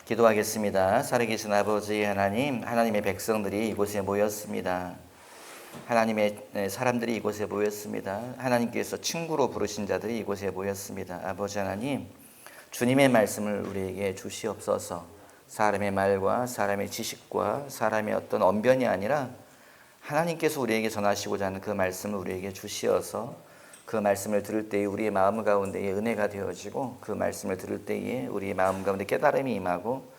기도하겠습니다. 살아계신 아버지 하나님, 하나님의 백성들이 이곳에 모였습니다. 하나님의 사람들이 이곳에 모였습니다. 하나님께서 친구로 부르신 자들이 이곳에 모였습니다. 아버지 하나님, 주님의 말씀을 우리에게 주시옵소서. 사람의 말과 사람의 지식과 사람의 어떤 언변이 아니라 하나님께서 우리에게 전하시고자 하는 그 말씀을 우리에게 주시어서 그 말씀을 들을 때에 우리의 마음 가운데에 은혜가 되어지고, 그 말씀을 들을 때에 우리의 마음 가운데 깨달음이 임하고,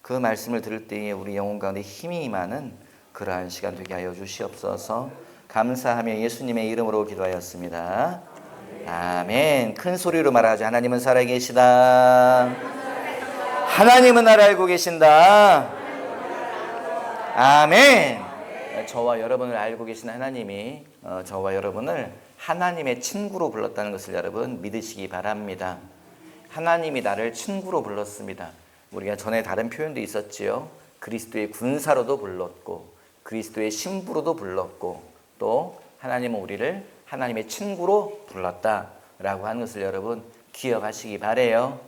그 말씀을 들을 때에 우리 영혼 가운데 힘이 임하는 그러한 시간 되게 하여 주시옵소서. 감사하며 예수님의 이름으로 기도하였습니다. 아멘. 큰 소리로 말하죠. 하나님은 살아계시다. 하나님은 나를 알고 계신다. 아멘. 저와 여러분을 알고 계신 하나님이 저와 여러분을 하나님의 친구로 불렀다는 것을 여러분 믿으시기 바랍니다. 하나님이 나를 친구로 불렀습니다. 우리가 전에 다른 표현도 있었지요. 그리스도의 군사로도 불렀고, 그리스도의 신부로도 불렀고, 또 하나님은 우리를 하나님의 친구로 불렀다라고 하는 것을 여러분 기억하시기 바래요.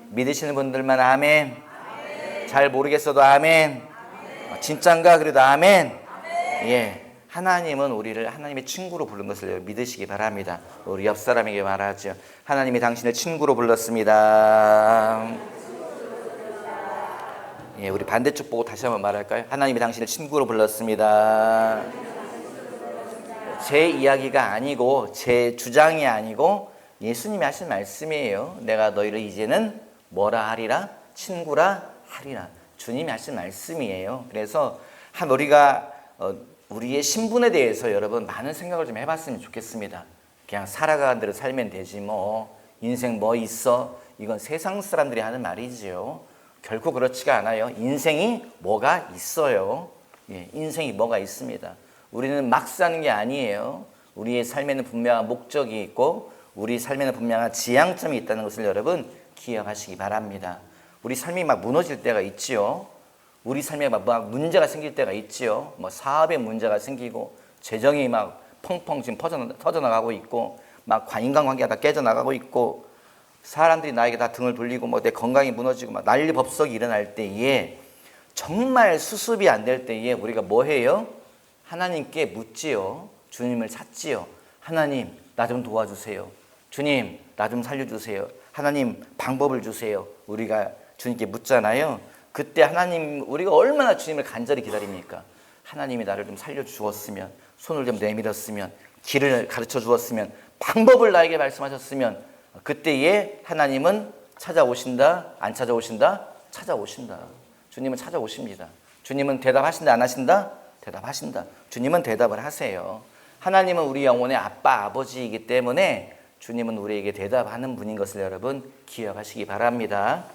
믿으시는 분들만 아멘. 잘 모르겠어도 아멘. 진짠가? 그래도 아멘. 예. 하나님은 우리를 하나님의 친구로 부른 것을 믿으시기 바랍니다. 우리 옆 사람에게 말하죠. 하나님이 당신을 친구로 불렀습니다. 예, 우리 반대쪽 보고 다시 한번 말할까요? 하나님이 당신을 친구로 불렀습니다. 제 이야기가 아니고 제 주장이 아니고 예수님이 하신 말씀이에요. 내가 너희를 이제는 뭐라 하리라? 친구라 하리라. 주님이 하신 말씀이에요. 그래서 우리가 우리의 신분에 대해서 여러분 많은 생각을 좀 해봤으면 좋겠습니다. 그냥 살아가는 대로 살면 되지 뭐, 인생 뭐 있어? 이건 세상 사람들이 하는 말이지요. 결코 그렇지가 않아요. 인생이 뭐가 있어요. 예, 인생이 뭐가 있습니다. 우리는 막 사는 게 아니에요. 우리의 삶에는 분명한 목적이 있고 우리 삶에는 분명한 지향점이 있다는 것을 여러분 기억하시기 바랍니다. 우리 삶이 막 무너질 때가 있지요. 우리 삶에 막 문제가 생길 때가 있지요. 뭐 사업에 문제가 생기고, 재정이 막 펑펑 지금 터져나가고 있고, 막 인간관계가 다 깨져나가고 있고, 사람들이 나에게 다 등을 돌리고, 뭐 내 건강이 무너지고, 막 난리법석이 일어날 때에, 정말 수습이 안 될 때에 우리가 뭐 해요? 하나님께 묻지요. 주님을 찾지요. 하나님, 나 좀 도와주세요. 주님, 나 좀 살려주세요. 하나님, 방법을 주세요. 우리가 주님께 묻잖아요. 그때 하나님, 우리가 얼마나 주님을 간절히 기다립니까? 하나님이 나를 좀 살려주었으면, 손을 좀 내밀었으면, 길을 가르쳐 주었으면, 방법을 나에게 말씀하셨으면, 그때에 하나님은 찾아오신다? 안 찾아오신다? 찾아오신다. 주님은 찾아오십니다. 주님은 대답하신다? 안 하신다? 대답하신다. 주님은 대답을 하세요. 하나님은 우리 영혼의 아빠, 아버지이기 때문에 주님은 우리에게 대답하는 분인 것을 여러분 기억하시기 바랍니다.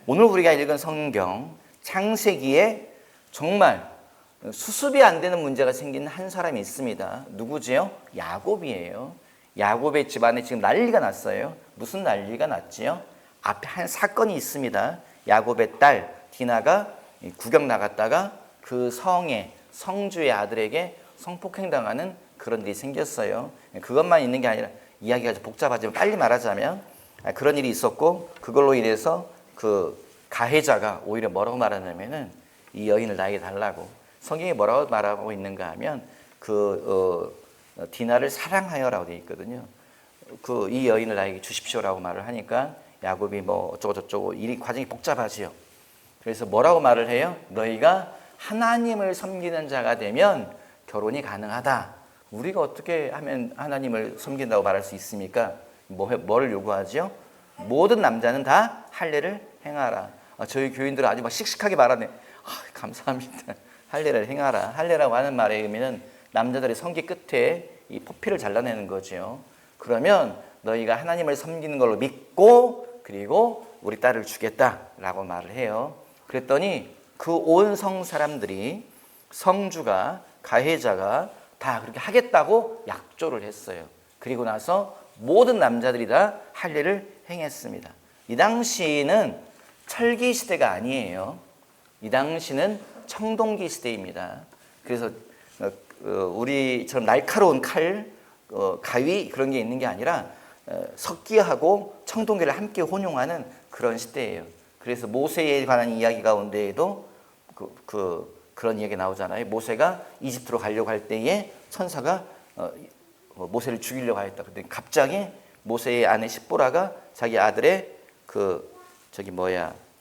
오늘 우리가 읽은 성경 창세기에 정말 수습이 안 되는 문제가 생긴 한 사람이 있습니다. 누구지요? 야곱이에요. 야곱의 집안에 지금 난리가 났어요. 무슨 난리가 났지요? 앞에 한 사건이 있습니다. 야곱의 딸 디나가 구경 나갔다가 그 성주의 아들에게 성폭행당하는 그런 일이 생겼어요. 그것만 있는 게 아니라 이야기가 좀 복잡하지만 빨리 말하자면 그런 일이 있었고, 그걸로 인해서 그 가해자가 오히려 뭐라고 말하냐면은 이 여인을 나에게 달라고. 성경이 뭐라고 말하고 있는가 하면 디나를 사랑하여라고 되어 있거든요. 이 여인을 나에게 주십시오라고 말을 하니까 야곱이 뭐 어쩌고 저쩌고 일이 과정이 복잡하지요. 그래서 뭐라고 말을 해요? 너희가 하나님을 섬기는 자가 되면 결혼이 가능하다. 우리가 어떻게 하면 하나님을 섬긴다고 말할 수 있습니까? 뭐를 요구하죠? 모든 남자는 다 할례를 행하라. 저희 교인들은 아주 막 씩씩하게 말하네. 감사합니다. 할례를 행하라. 할례라고 하는 말의 의미는 남자들의 성기 끝에 이 포피를 잘라내는 거죠. 그러면 너희가 하나님을 섬기는 걸로 믿고, 그리고 우리 딸을 주겠다라고 말을 해요. 그랬더니 그 온 성 사람들이, 성주가, 가해자가 다 그렇게 하겠다고 약조를 했어요. 그리고 나서 모든 남자들이 다 할례를 행했습니다. 이 당시는 철기 시대가 아니에요. 이 당시는 청동기 시대입니다. 그래서 우리처럼 날카로운 칼, 가위 그런 게 있는 게 아니라 석기하고 청동기를 함께 혼용하는 그런 시대예요. 그래서 모세에 관한 이야기 가운데에도 그런 이야기 나오잖아요. 모세가 이집트로 가려고 할 때에 천사가 모세를 죽이려고 하였다. 근데 갑자기 모세의 아내 십보라가 자기 아들의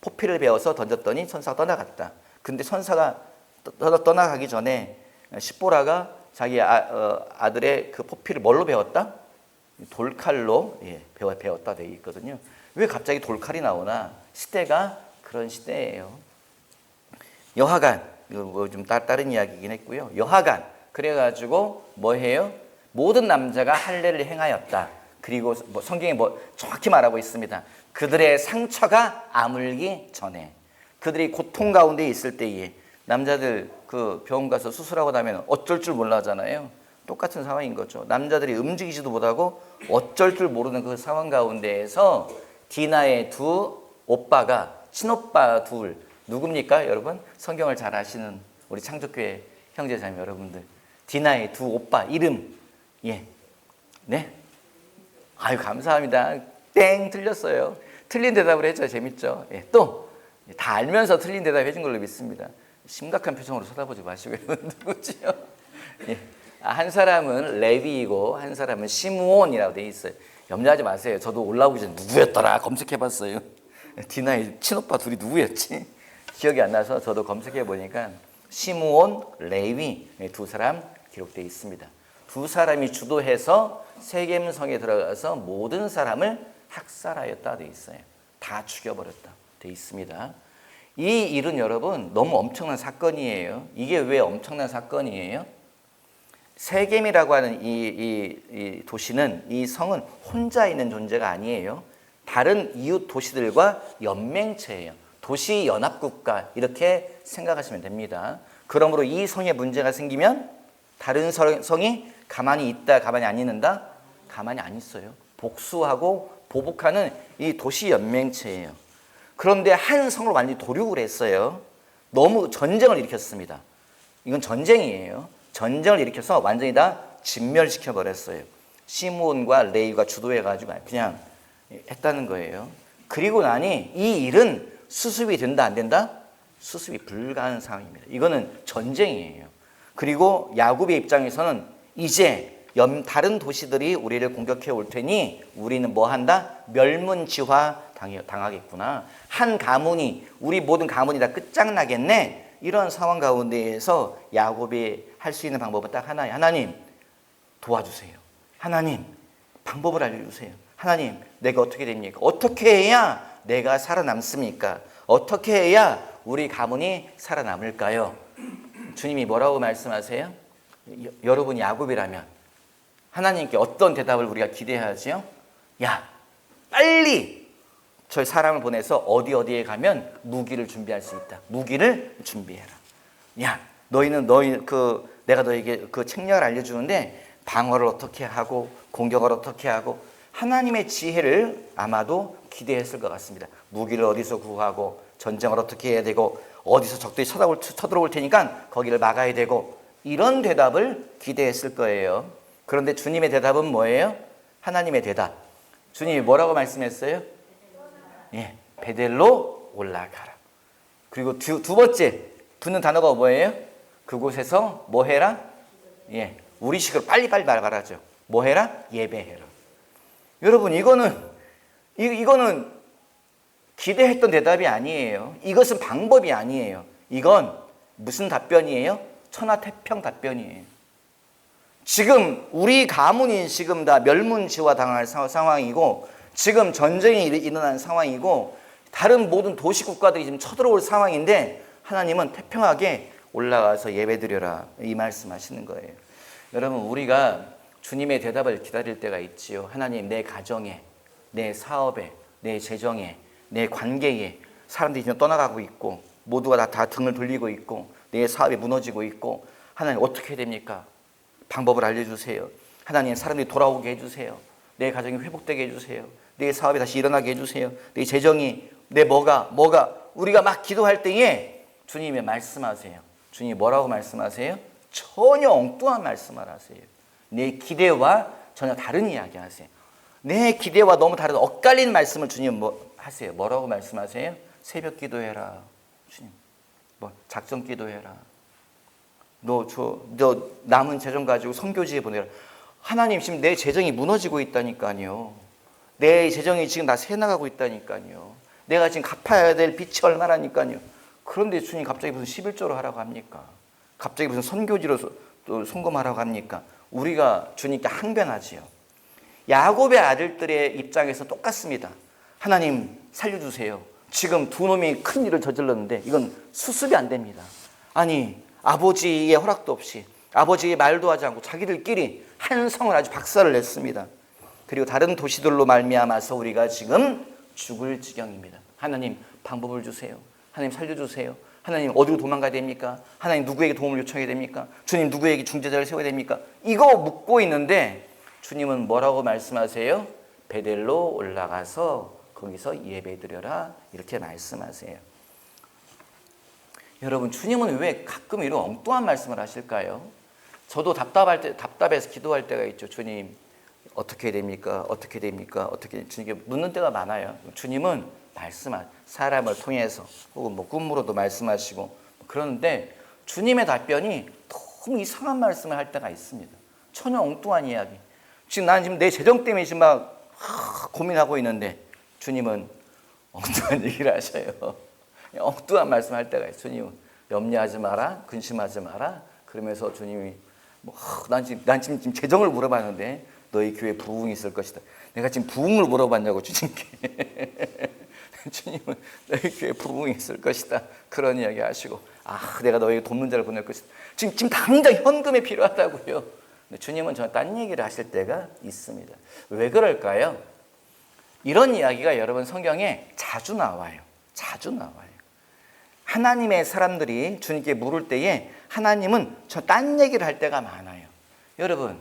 포피를 베어서 던졌더니 천사가 떠나갔다. 근데 천사가 떠나가기 전에 십보라가 자기 아들의 그 포피를 뭘로 베었다? 돌칼로 베었다 되어 있거든요. 왜 갑자기 돌칼이 나오나? 시대가 그런 시대예요. 여하간, 좀 다른 이야기이긴 했고요. 여하간, 그래가지고 뭐 해요? 모든 남자가 할례를 행하였다. 그리고 성경에 정확히 말하고 있습니다. 그들의 상처가 아물기 전에, 그들이 고통 가운데 있을 때에 남자들 그 병원 가서 수술하고 나면 어쩔 줄 몰라잖아요. 똑같은 상황인 거죠. 남자들이 움직이지도 못하고 어쩔 줄 모르는 그 상황 가운데에서 디나의 두 오빠가, 친오빠 둘, 누굽니까 여러분? 성경을 잘 아시는 우리 창조교회 형제자매 여러분들, 디나의 두 오빠 이름, 네? 아유 감사합니다. 땡, 틀렸어요. 틀린 대답을 해줘야 재밌죠. 또 다 알면서 틀린 대답 해준 걸로 믿습니다. 심각한 표정으로 쳐다보지 마시고 누구지요? 한 사람은 레위이고 한 사람은 시므온이라고 돼 있어요. 염려하지 마세요. 저도 올라오기 전에 누구였더라 검색해봤어요. 디나의 친오빠 둘이 누구였지? 기억이 안 나서 저도 검색해 보니까 시므온, 레위 두 사람 기록되어 있습니다. 두 사람이 주도해서 세겜성에 들어가서 모든 사람을 학살하였다 돼 있어요. 다 죽여버렸다 돼 있습니다. 이 일은 여러분 너무 엄청난 사건이에요. 이게 왜 엄청난 사건이에요? 세겜이라고 하는 이 도시는, 이 성은 혼자 있는 존재가 아니에요. 다른 이웃 도시들과 연맹체예요. 도시 연합국가 이렇게 생각하시면 됩니다. 그러므로 이 성에 문제가 생기면 다른 성이 가만히 있다, 가만히 안 있는다? 가만히 안 있어요. 복수하고 보복하는 이 도시 연맹체예요. 그런데 한 성을 완전히 도륙을 했어요. 너무 전쟁을 일으켰습니다. 이건 전쟁이에요. 전쟁을 일으켜서 완전히 다 진멸시켜 버렸어요. 시므온과 레위가 주도해가지고 그냥 했다는 거예요. 그리고 나니 이 일은 수습이 된다 안 된다? 수습이 불가능한 상황입니다. 이거는 전쟁이에요. 그리고 야곱의 입장에서는 이제 다른 도시들이 우리를 공격해 올 테니 우리는 뭐 한다? 멸문지화 당하겠구나. 한 가문이, 우리 모든 가문이 다 끝장나겠네. 이런 상황 가운데에서 야곱이 할 수 있는 방법은 딱 하나예요. 하나님 도와주세요. 하나님 방법을 알려주세요. 하나님 내가 어떻게 됩니까? 어떻게 해야 내가 살아남습니까? 어떻게 해야 우리 가문이 살아남을까요? 주님이 뭐라고 말씀하세요? 여러분이 야곱이라면 하나님께 어떤 대답을 우리가 기대하지요? 야, 빨리 저 사람을 보내서 어디에 가면 무기를 준비할 수 있다. 무기를 준비해라. 야, 내가 너에게 그 책략을 알려주는데 방어를 어떻게 하고 공격을 어떻게 하고, 하나님의 지혜를 아마도 기대했을 것 같습니다. 무기를 어디서 구하고 전쟁을 어떻게 해야 되고 어디서 적들이 쳐들어올 테니까 거기를 막아야 되고, 이런 대답을 기대했을 거예요. 그런데 주님의 대답은 뭐예요? 하나님의 대답. 주님이 뭐라고 말씀했어요? 베델로 올라가라. 그리고 두 번째 붙는 단어가 뭐예요? 그곳에서 뭐 해라? 우리식으로 빨리빨리 말하죠. 뭐 해라? 예배해라. 여러분 이거는 기대했던 대답이 아니에요. 이것은 방법이 아니에요. 이건 무슨 답변이에요? 천하태평 답변이에요. 지금 우리 가문이 지금 다 멸문지화 당할 상황이고, 지금 전쟁이 일어난 상황이고, 다른 모든 도시 국가들이 지금 쳐들어올 상황인데 하나님은 태평하게 올라가서 예배드려라 이 말씀하시는 거예요. 여러분 우리가 주님의 대답을 기다릴 때가 있지요. 하나님 내 가정에, 내 사업에, 내 재정에, 내 관계에 사람들이 지금 떠나가고 있고 모두가 다 등을 돌리고 있고 내 사업이 무너지고 있고, 하나님 어떻게 해야 됩니까? 방법을 알려주세요. 하나님 사람들이 돌아오게 해주세요. 내 가정이 회복되게 해주세요. 내 사업이 다시 일어나게 해주세요. 내 재정이, 내 뭐가 우리가 막 기도할 때에 주님이 말씀하세요. 주님이 뭐라고 말씀하세요? 전혀 엉뚱한 말씀을 하세요. 내 기대와 전혀 다른 이야기 하세요. 내 기대와 너무 다른 엇갈린 말씀을 주님 하세요. 뭐라고 말씀하세요? 새벽 기도해라. 주님, 뭐 작전 기도해라. 너 남은 재정 가지고 선교지에 보내라. 하나님, 지금 내 재정이 무너지고 있다니까요. 내 재정이 지금 다 새나가고 있다니까요. 내가 지금 갚아야 될 빚이 얼마라니까요. 그런데 주님 갑자기 무슨 11조로 하라고 합니까? 갑자기 무슨 선교지로 또 송금하라고 합니까? 우리가 주님께 항변하지요. 야곱의 아들들의 입장에서 똑같습니다. 하나님 살려주세요. 지금 두 놈이 큰 일을 저질렀는데 이건 수습이 안 됩니다. 아니, 아버지의 허락도 없이, 아버지의 말도 하지 않고 자기들끼리 한 성을 아주 박살을 냈습니다. 그리고 다른 도시들로 말미암아서 우리가 지금 죽을 지경입니다. 하나님 방법을 주세요. 하나님 살려주세요. 하나님 어디로 도망가야 됩니까? 하나님 누구에게 도움을 요청해야 됩니까? 주님 누구에게 중재자를 세워야 됩니까? 이거 묻고 있는데 주님은 뭐라고 말씀하세요? 베델로 올라가서 거기서 예배드려라, 이렇게 말씀하세요. 여러분, 주님은 왜 가끔 이런 엉뚱한 말씀을 하실까요? 저도 답답해서 기도할 때가 있죠. 주님 어떻게 됩니까? 어떻게 됩니까? 어떻게, 주님께 묻는 때가 많아요. 주님은 사람을 통해서 혹은 뭐 꿈으로도 말씀하시고 그러는데 주님의 답변이 너무 이상한 말씀을 할 때가 있습니다. 전혀 엉뚱한 이야기. 나는 지금 내 재정 때문에 지금 막 고민하고 있는데 주님은 엉뚱한 얘기를 하셔요. 엉뚱한 말씀을 할 때가 있어요. 주님은 염려하지 마라, 근심하지 마라. 그러면서 주님이 난 지금 재정을 물어봤는데 너희 교회 부흥이 있을 것이다. 내가 지금 부흥을 물어봤냐고 주님께. 주님은 너희 교회 부흥이 있을 것이다. 그런 이야기 하시고, 내가 너에게 돕는 자를 보낼 것이다. 지금 당장 현금이 필요하다고요. 근데 주님은 저는 딴 얘기를 하실 때가 있습니다. 왜 그럴까요? 이런 이야기가 여러분 성경에 자주 나와요. 자주 나와요. 하나님의 사람들이 주님께 물을 때에 하나님은 저 딴 얘기를 할 때가 많아요. 여러분,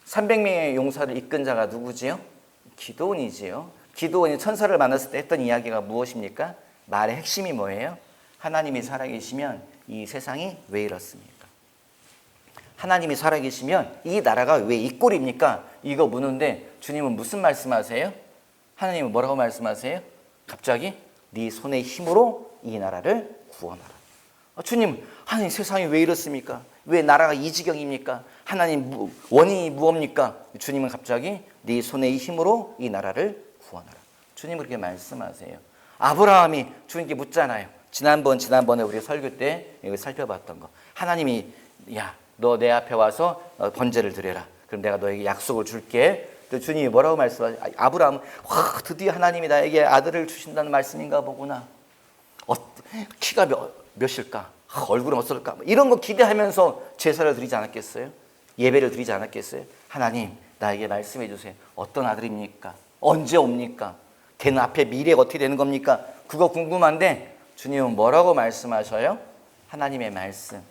300명의 용사를 이끈 자가 누구지요? 기드온이지요. 기드온이 천사를 만났을 때 했던 이야기가 무엇입니까? 말의 핵심이 뭐예요? 하나님이 살아계시면 이 세상이 왜 이렇습니까? 하나님이 살아계시면 이 나라가 왜 이 꼴입니까? 이거 묻는데 주님은 무슨 말씀하세요? 하나님은 뭐라고 말씀하세요? 갑자기 네 손의 힘으로 이 나라를 구원하라. 주님, 하나님 세상이 왜 이렇습니까? 왜 나라가 이 지경입니까? 하나님 원인이 무엇입니까? 주님은 갑자기 네 손의 힘으로 이 나라를 구원하라. 주님은 그렇게 말씀하세요. 아브라함이 주님께 묻잖아요. 지난번에 우리 설교 때 이거 살펴봤던 거. 하나님이 너 내 앞에 와서 번제를 드려라. 그럼 내가 너에게 약속을 줄게. 주님이 뭐라고 말씀하세요? 아브라함은 드디어 하나님이 나에게 아들을 주신다는 말씀인가 보구나. 키가 몇일까? 얼굴은 어떨까? 이런 거 기대하면서 제사를 드리지 않았겠어요? 예배를 드리지 않았겠어요? 하나님, 나에게 말씀해 주세요. 어떤 아들입니까? 언제 옵니까? 걔는 앞에 미래가 어떻게 되는 겁니까? 그거 궁금한데 주님은 뭐라고 말씀하셔요? 하나님의 말씀.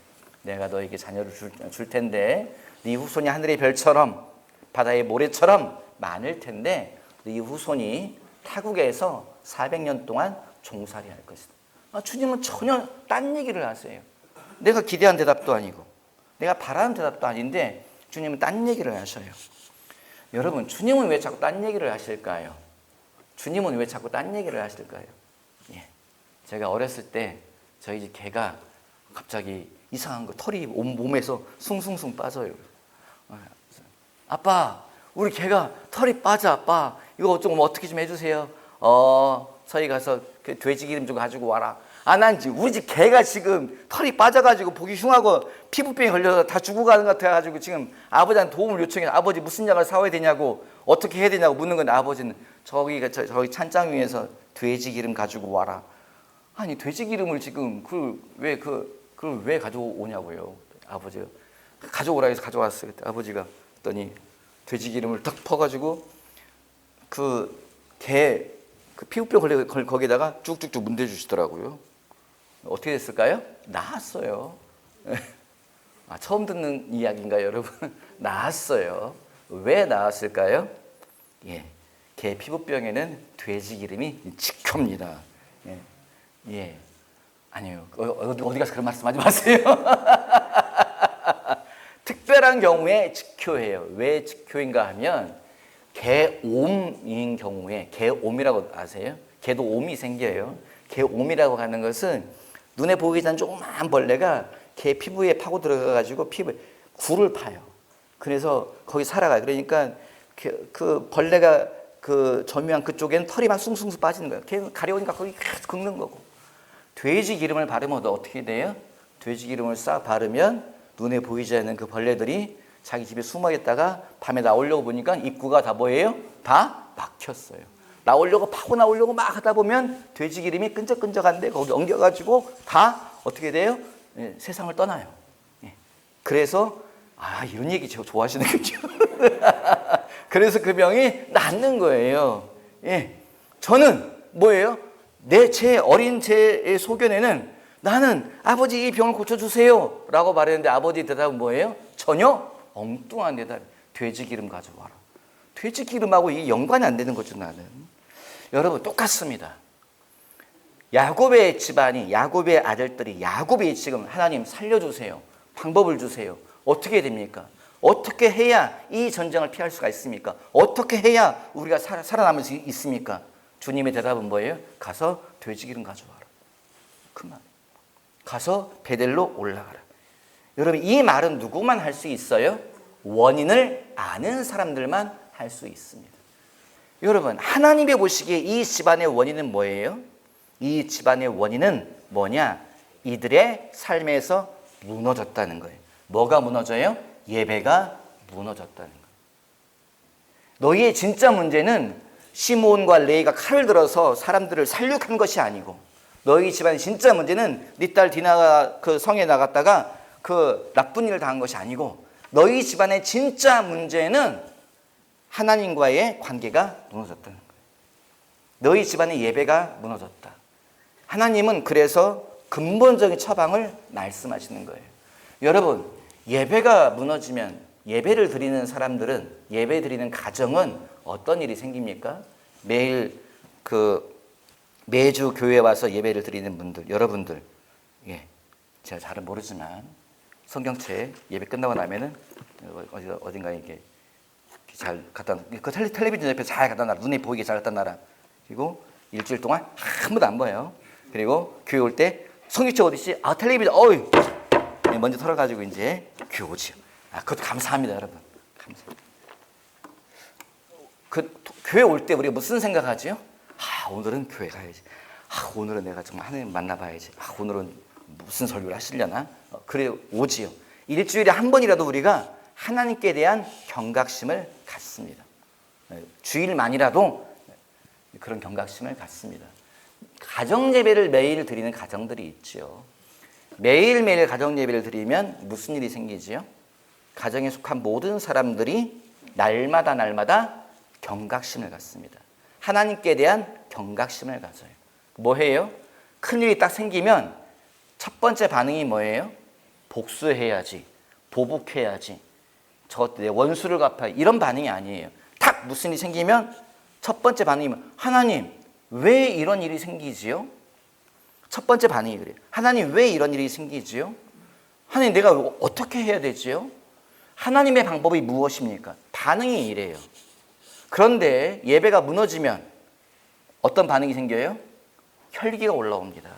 내가 너에게 자녀를 줄 텐데 네 후손이 하늘의 별처럼 바다의 모래처럼 많을 텐데 네 후손이 타국에서 400년 동안 종살이 할 것이다. 주님은 전혀 딴 얘기를 하세요. 내가 기대한 대답도 아니고 내가 바라는 대답도 아닌데 주님은 딴 얘기를 하셔요. 여러분, 주님은 왜 자꾸 딴 얘기를 하실까요? 주님은 왜 자꾸 딴 얘기를 하실까요? 제가 어렸을 때 저희 집 개가 갑자기 이상한 거 털이 몸에서 숭숭숭 빠져요. 아빠, 우리 개가 털이 빠져. 아빠, 이거 좀 어떻게 좀 해주세요. 저희 가서 그 돼지 기름 좀 가지고 와라. 난 우리 집 개가 지금 털이 빠져가지고 보기 흉하고 피부병에 걸려서 다 죽어가는 것 같아가지고 지금 아버지한테 도움을 요청해서 아버지 무슨 약을 사와야 되냐고 어떻게 해야 되냐고 묻는 건데 아버지는 저기 찬장 위에서 돼지 기름 가지고 와라. 아니, 돼지 기름을 지금 그걸 왜 가져오냐고요. 아버지가 가져오라 해서 가져왔어요. 그때 아버지가 했더니 돼지 기름을 딱 퍼가지고 그 피부병 걸린 거기다가 쭉쭉쭉 문대주시더라고요. 어떻게 됐을까요? 나았어요. 처음 듣는 이야기인가요, 여러분? 나았어요. 왜 나았을까요? 개 피부병에는 돼지 기름이 직효입니다. 아니요. 어디 가서 그런 말씀하지 마세요. 특별한 경우에 직효예요. 왜 직효인가 하면 개옴인 경우에, 개옴이라고 아세요? 개도 옴이 생겨요. 개옴이라고 하는 것은 눈에 보이지 않는 조그만 벌레가 개 피부에 파고 들어가가지고 피부에 굴을 파요. 그래서 거기 살아가요. 그러니까 그 벌레가 그 점유한 그쪽에는 털이 막 숭숭 빠지는 거예요. 걔 가려우니까 거기 계속 긁는 거고. 돼지 기름을 바르면 어떻게 돼요? 돼지 기름을 싹 바르면 눈에 보이지 않는 그 벌레들이 자기 집에 숨어 있다가 밤에 나오려고 보니까 입구가 다 뭐예요? 다 막혔어요. 파고 나오려고 막 하다 보면 돼지 기름이 끈적끈적한데 거기 엉겨가지고 다 어떻게 돼요? 예, 세상을 떠나요. 예. 그래서 이런 얘기 제가 좋아하시는군요. 그래서 그 병이 낫는 거예요. 예. 저는 뭐예요? 제 어린 제 소견에는 나는 아버지 이 병을 고쳐주세요 라고 말했는데 아버지 대답은 뭐예요? 전혀 엉뚱한 대답. 돼지 기름 가져와라. 돼지 기름하고 이게 연관이 안 되는 거죠, 나는. 여러분 똑같습니다. 야곱의 집안이, 야곱의 아들들이, 야곱이 지금 하나님 살려주세요. 방법을 주세요. 어떻게 됩니까? 어떻게 해야 이 전쟁을 피할 수가 있습니까? 어떻게 해야 우리가 살아남을 수 있습니까? 주님의 대답은 뭐예요? 가서 돼지기름 가져와라. 그만. 가서 베델로 올라가라. 여러분 이 말은 누구만 할 수 있어요? 원인을 아는 사람들만 할 수 있습니다. 여러분 하나님이 보시기에 이 집안의 원인은 뭐예요? 이 집안의 원인은 뭐냐? 이들의 삶에서 무너졌다는 거예요. 뭐가 무너져요? 예배가 무너졌다는 거예요. 너희의 진짜 문제는 시므온과 레위가 칼을 들어서 사람들을 살육한 것이 아니고 너희 집안의 진짜 문제는 네 딸 디나가 그 성에 나갔다가 그 나쁜 일을 당한 것이 아니고 너희 집안의 진짜 문제는 하나님과의 관계가 무너졌다는 거예요. 너희 집안의 예배가 무너졌다. 하나님은 그래서 근본적인 처방을 말씀하시는 거예요. 여러분 예배가 무너지면 예배를 드리는 사람들은 예배 드리는 가정은 어떤 일이 생깁니까? 매주 교회에 와서 예배를 드리는 분들, 여러분들, 제가 잘은 모르지만 성경책 예배 끝나고 나면은 어딘가에 이렇게 잘 갖다 그 텔레비전 옆에 잘 갖다 놔라. 눈에 보이게 잘 갖다 놔라. 그리고 일주일 동안 한 번도 안 보여요. 그리고 교회 올 때 성경책 어디 있지? 텔레비전 먼저 털어가지고 이제 교회 오지요. 그것도 감사합니다, 여러분. 감사합니다. 교회 올 때 우리가 무슨 생각하지요? 오늘은 교회 가야지. 오늘은 내가 정말 하나님 만나봐야지. 오늘은 무슨 설교를 하시려나? 그래 오지요. 일주일에 한 번이라도 우리가 하나님께 대한 경각심을 갖습니다. 주일만이라도 그런 경각심을 갖습니다. 가정 예배를 매일 드리는 가정들이 있죠. 매일매일 가정 예배를 드리면 무슨 일이 생기지요? 가정에 속한 모든 사람들이 날마다 경각심을 갖습니다. 하나님께 대한 경각심을 가져요. 뭐 해요? 큰일이 딱 생기면 첫 번째 반응이 뭐예요? 복수해야지, 보복해야지, 내 원수를 갚아야 이런 반응이 아니에요. 딱 무슨 일이 생기면 첫 번째 반응이 하나님 왜 이런 일이 생기지요? 첫 번째 반응이 그래요. 하나님 왜 이런 일이 생기지요? 하나님 내가 어떻게 해야 되지요? 하나님의 방법이 무엇입니까? 반응이 이래요. 그런데 예배가 무너지면 어떤 반응이 생겨요? 혈기가 올라옵니다.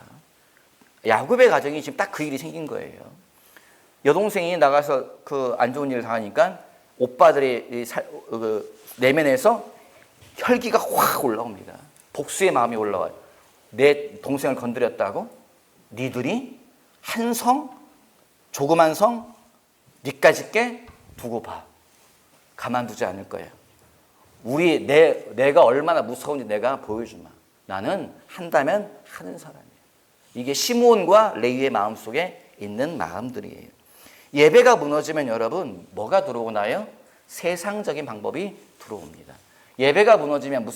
야곱의 가정이 지금 딱 그 일이 생긴 거예요. 여동생이 나가서 그 안 좋은 일을 당하니까 오빠들의 내면에서 혈기가 확 올라옵니다. 복수의 마음이 올라와요. 내 동생을 건드렸다고? 니들이 한 성, 조그만 성, 니까짓 게 두고 봐. 가만두지 않을 거야. 내가 얼마나 무서운지 내가 보여주마. 나는 한다면 하는 사람이에요. 이게 시므온과 레위의 마음속에 있는 마음들이에요. 예배가 무너지면 여러분 뭐가 들어오나요? 세상적인 방법이 들어옵니다. 예배가 무너지면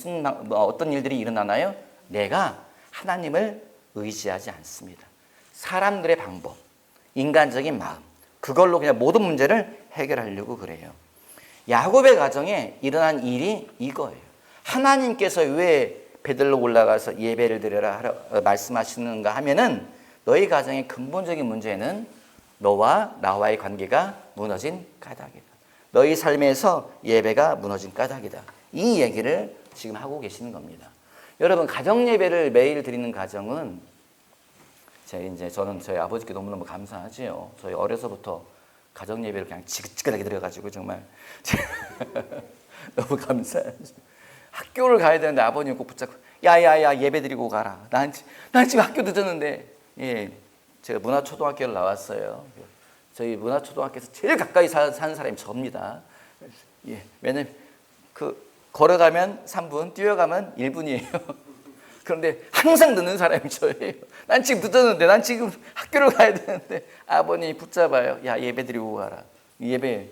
어떤 일들이 일어나나요? 내가 하나님을 의지하지 않습니다. 사람들의 방법, 인간적인 마음, 그걸로 그냥 모든 문제를 해결하려고 그래요. 야곱의 가정에 일어난 일이 이거예요. 하나님께서 왜 베들로 올라가서 예배를 드려라 말씀하시는가 하면은 너희 가정의 근본적인 문제는 너와 나와의 관계가 무너진 까닭이다. 너희 삶에서 예배가 무너진 까닭이다. 이 얘기를 지금 하고 계시는 겁니다. 여러분 가정 예배를 매일 드리는 가정은 저는 저희 아버지께 너무너무 감사하지요. 저희 어려서부터 가정 예배를 그냥 지긋지긋하게 드려가지고 정말 너무 감사하죠. 학교를 가야 되는데 아버님 꼭 붙잡고 야야야 예배 드리고 가라. 난 지금 학교 늦었는데. 예, 제가 문화초등학교를 나왔어요. 저희 문화초등학교에서 제일 가까이 사는 사람이 접니다. 예, 왜냐면 걸어가면 3분, 뛰어가면 1분이에요. 그런데 항상 늦는 사람이 저예요. 난 지금 늦었는데, 난 지금 학교를 가야 되는데 아버님이 붙잡아요. 야 예배 드리고 가라. 예배.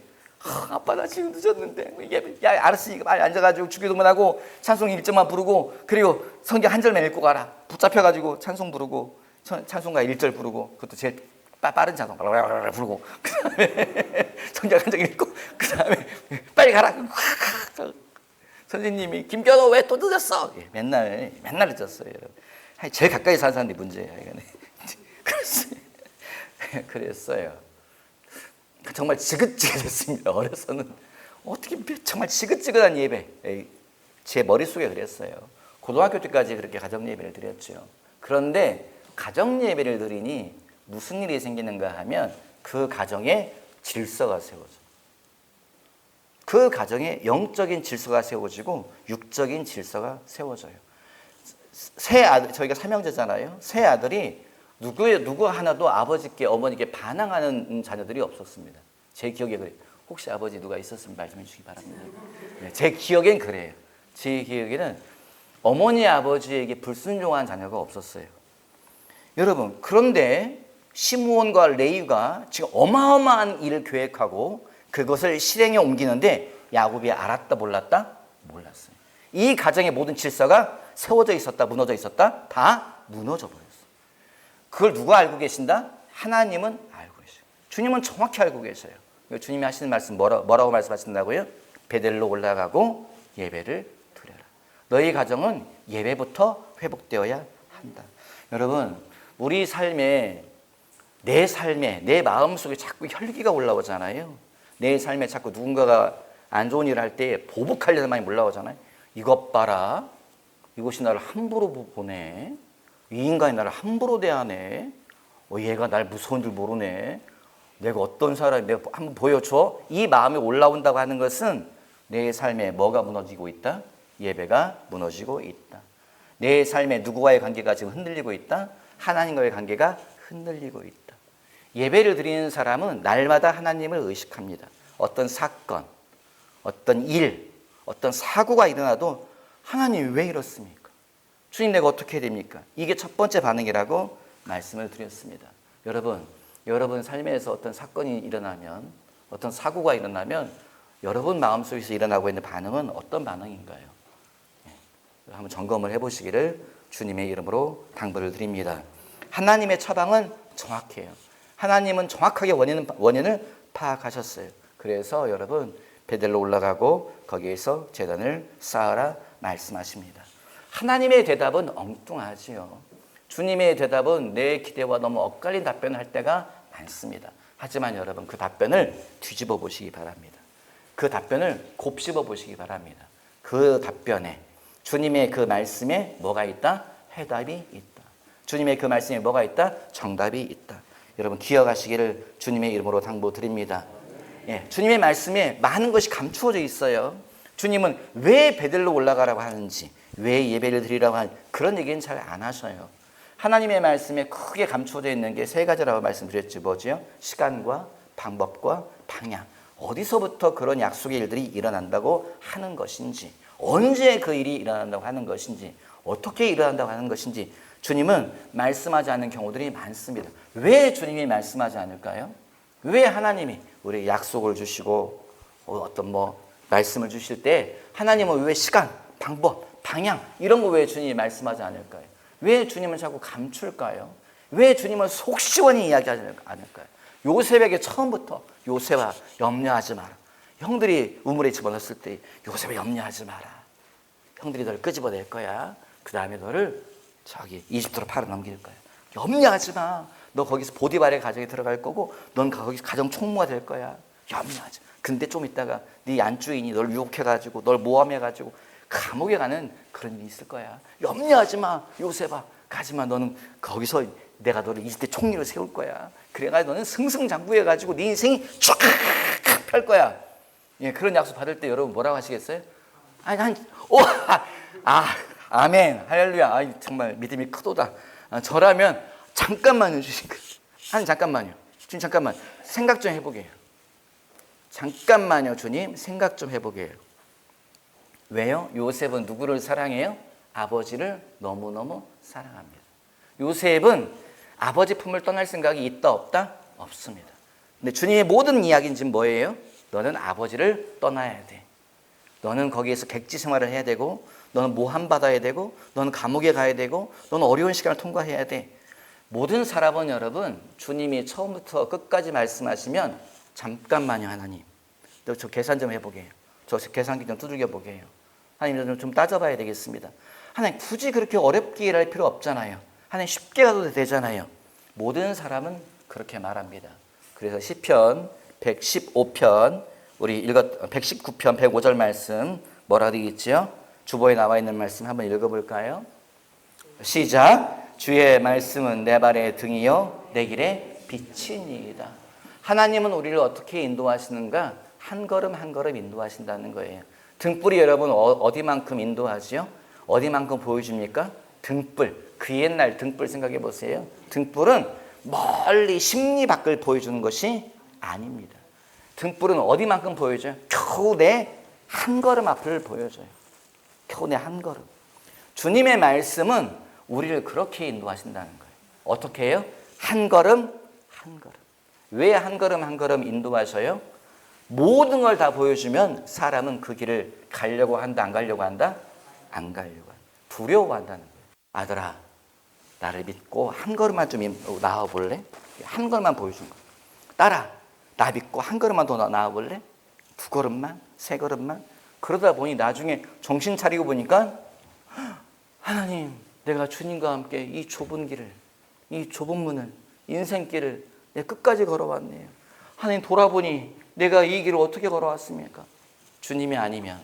아빠 나 지금 늦었는데 예배. 야 알았으니까 빨리 앉아가지고 주기도문하고 찬송 1절만 부르고 그리고 성경 한 절만 읽고 가라. 붙잡혀가지고 찬송 부르고 찬송가 1절 부르고 그것도 제일 빠른 찬송 부르고 그 다음에 성경 한 절 읽고 그 다음에 빨리 가라. 선생님이 김견호 왜 또 늦었어? 예, 맨날 늦었어요. 제일 가까이 사는 사람들이 문제예요. 그랬어요. 정말 지긋지긋했습니다. 어려서는 어떻게 정말 지긋지긋한 예배. 제 머릿속에 그랬어요. 고등학교 때까지 그렇게 가정 예배를 드렸죠. 그런데 가정 예배를 드리니 무슨 일이 생기는가 하면 그 가정에 질서가 세워져. 그 가정에 영적인 질서가 세워지고 육적인 질서가 세워져요. 세 아들, 저희가 삼형제잖아요. 세 아들이 누구 하나도 아버지께 어머니께 반항하는 자녀들이 없었습니다. 제 기억에 그래요. 혹시 아버지 누가 있었으면 말씀해 주시기 바랍니다. 네, 제 기억엔 그래요. 제 기억에는 어머니 아버지에게 불순종한 자녀가 없었어요. 여러분 그런데 시므온과 레위가 지금 어마어마한 일을 계획하고 그것을 실행에 옮기는데 야곱이 알았다 몰랐다? 몰랐어요. 이 가정의 모든 질서가 세워져 있었다 무너져 있었다? 다 무너져 버렸어요. 그걸 누가 알고 계신다? 하나님은 알고 계셔요. 주님은 정확히 알고 계셔요. 주님이 하시는 말씀 뭐라고 말씀하신다고요? 베델로 올라가고 예배를 드려라. 너희 가정은 예배부터 회복되어야 한다. 여러분 우리 삶에 내 마음속에 자꾸 혈기가 올라오잖아요. 내 삶에 자꾸 누군가가 안 좋은 일을 할 때 보복하려는 마음이 올라오잖아요. 이것 봐라. 이것이 나를 함부로 보네. 이 인간이 나를 함부로 대하네. 얘가 날 무서운 줄 모르네. 내가 어떤 사람이 내가 한번 보여줘. 이 마음이 올라온다고 하는 것은 내 삶에 뭐가 무너지고 있다? 예배가 무너지고 있다. 내 삶에 누구와의 관계가 지금 흔들리고 있다? 하나님과의 관계가 흔들리고 있다. 예배를 드리는 사람은 날마다 하나님을 의식합니다. 어떤 사건, 어떤 일, 어떤 사고가 일어나도 하나님 왜 이렇습니까? 주님 내가 어떻게 해야 됩니까? 이게 첫 번째 반응이라고 말씀을 드렸습니다. 여러분 삶에서 어떤 사건이 일어나면 어떤 사고가 일어나면 여러분 마음속에서 일어나고 있는 반응은 어떤 반응인가요? 한번 점검을 해보시기를 주님의 이름으로 당부를 드립니다. 하나님의 처방은 정확해요. 하나님은 정확하게 원인을 파악하셨어요. 그래서 여러분 베델로 올라가고 거기에서 제단을 쌓아라 말씀하십니다. 하나님의 대답은 엉뚱하지요. 주님의 대답은 내 기대와 너무 엇갈린 답변을 할 때가 많습니다. 하지만 여러분 그 답변을 뒤집어 보시기 바랍니다. 그 답변을 곱씹어 보시기 바랍니다. 그 답변에 주님의 그 말씀에 뭐가 있다? 해답이 있다. 주님의 그 말씀에 뭐가 있다? 정답이 있다. 여러분 기억하시기를 주님의 이름으로 당부드립니다. 예, 주님의 말씀에 많은 것이 감추어져 있어요. 주님은 왜 베델로 올라가라고 하는지, 왜 예배를 드리라고 하는지 그런 얘기는 잘 안 하셔요. 하나님의 말씀에 크게 감추어져 있는 게 세 가지라고 말씀드렸죠. 뭐죠? 시간과 방법과 방향. 어디서부터 그런 약속의 일들이 일어난다고 하는 것인지, 언제 그 일이 일어난다고 하는 것인지, 어떻게 일어난다고 하는 것인지 주님은 말씀하지 않는 경우들이 많습니다. 왜 주님이 말씀하지 않을까요? 왜 하나님이 우리 약속을 주시고 어떤 말씀을 주실 때 하나님은 왜 시간, 방법, 방향 이런 거 왜 주님이 말씀하지 않을까요? 왜 주님은 자꾸 감출까요? 왜 주님은 속 시원히 이야기하지 않을까요? 요셉에게 처음부터 요셉아 염려하지 마라. 형들이 우물에 집어넣었을 때 요셉아 염려하지 마라. 형들이 너를 끄집어낼 거야. 그 다음에 너를 이집트로 팔아 넘길 거야. 염려하지 마. 너 거기서 보디발의 가정에 들어갈 거고 넌 거기서 가정 총무가 될 거야. 염려하지 마. 근데 좀 있다가 네 안주인이 널 유혹해가지고 널 모함해가지고 감옥에 가는 그런 일이 있을 거야. 염려하지 마. 요셉아, 가지 마. 너는 거기서 내가 너를 이집트 총리로 세울 거야. 그래가지고 너는 승승장구해가지고 네 인생이 쫙 펼 거야. 예, 그런 약속 받을 때 여러분 뭐라고 하시겠어요? 아멘, 할렐루야. 정말 믿음이 크도다. 저라면 잠깐만요, 주신 거. 잠깐만요. 주님 잠깐만 생각 좀 해보게 해요. 잠깐만요, 주님 생각 좀 해보게 해요. 왜요? 요셉은 누구를 사랑해요? 아버지를 너무너무 사랑합니다. 요셉은 아버지 품을 떠날 생각이 있다 없다? 없습니다. 근데 주님의 모든 이야기는 지금 뭐예요? 너는 아버지를 떠나야 돼. 너는 거기에서 객지 생활을 해야 되고, 너는 모함 받아야 되고, 너는 감옥에 가야 되고, 너는 어려운 시간을 통과해야 돼. 모든 사람은 여러분, 주님이 처음부터 끝까지 말씀하시면 잠깐만요, 하나님. 저 계산 좀 해보게 해요. 저 계산기 좀 두들겨 보게 해요. 하나님 좀 따져봐야 되겠습니다. 하나님 굳이 그렇게 어렵게 일할 필요 없잖아요. 하나님 쉽게 가도 되잖아요. 모든 사람은 그렇게 말합니다. 그래서 시편 115편 우리 119편 105절 말씀 뭐라 되겠지요? 주보에 나와 있는 말씀 한번 읽어볼까요? 시작. 주의 말씀은 내 발의 등이요 내 길의 빛이니이다. 하나님은 우리를 어떻게 인도하시는가? 한 걸음 한 걸음 인도하신다는 거예요. 등불이 여러분 어디만큼 인도하죠? 어디만큼 보여줍니까? 등불. 그 옛날 등불 생각해 보세요. 등불은 멀리 십리 밖을 보여주는 것이 아닙니다. 등불은 어디만큼 보여줘요? 겨우 내 한 걸음 앞을 보여줘요. 겨우 내 한 걸음. 주님의 말씀은 우리를 그렇게 인도하신다는 거예요. 어떻게 해요? 한 걸음 한 걸음. 왜 한 걸음 한 걸음 인도하셔요? 모든 걸 다 보여주면 사람은 그 길을 가려고 한다, 안 가려고 한다? 안 가려고 한다. 두려워한다는 거예요. 아들아, 나를 믿고 한 걸음만 좀 나와볼래? 한 걸음만 보여준 거예요. 딸아, 나 믿고 한 걸음만 더 나와볼래? 두 걸음만? 세 걸음만? 그러다 보니 나중에 정신 차리고 보니까 하나님, 내가 주님과 함께 이 좁은 길을, 이 좁은 문을, 인생길을 내가 끝까지 걸어왔네요. 하나님 돌아보니 내가 이 길을 어떻게 걸어왔습니까? 주님이 아니면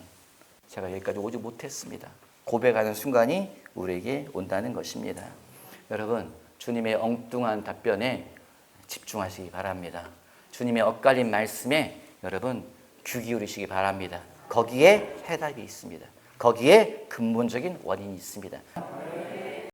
제가 여기까지 오지 못했습니다. 고백하는 순간이 우리에게 온다는 것입니다. 여러분, 주님의 엉뚱한 답변에 집중하시기 바랍니다. 주님의 엇갈린 말씀에 여러분 귀 기울이시기 바랍니다. 거기에 해답이 있습니다. 거기에 근본적인 원인이 있습니다.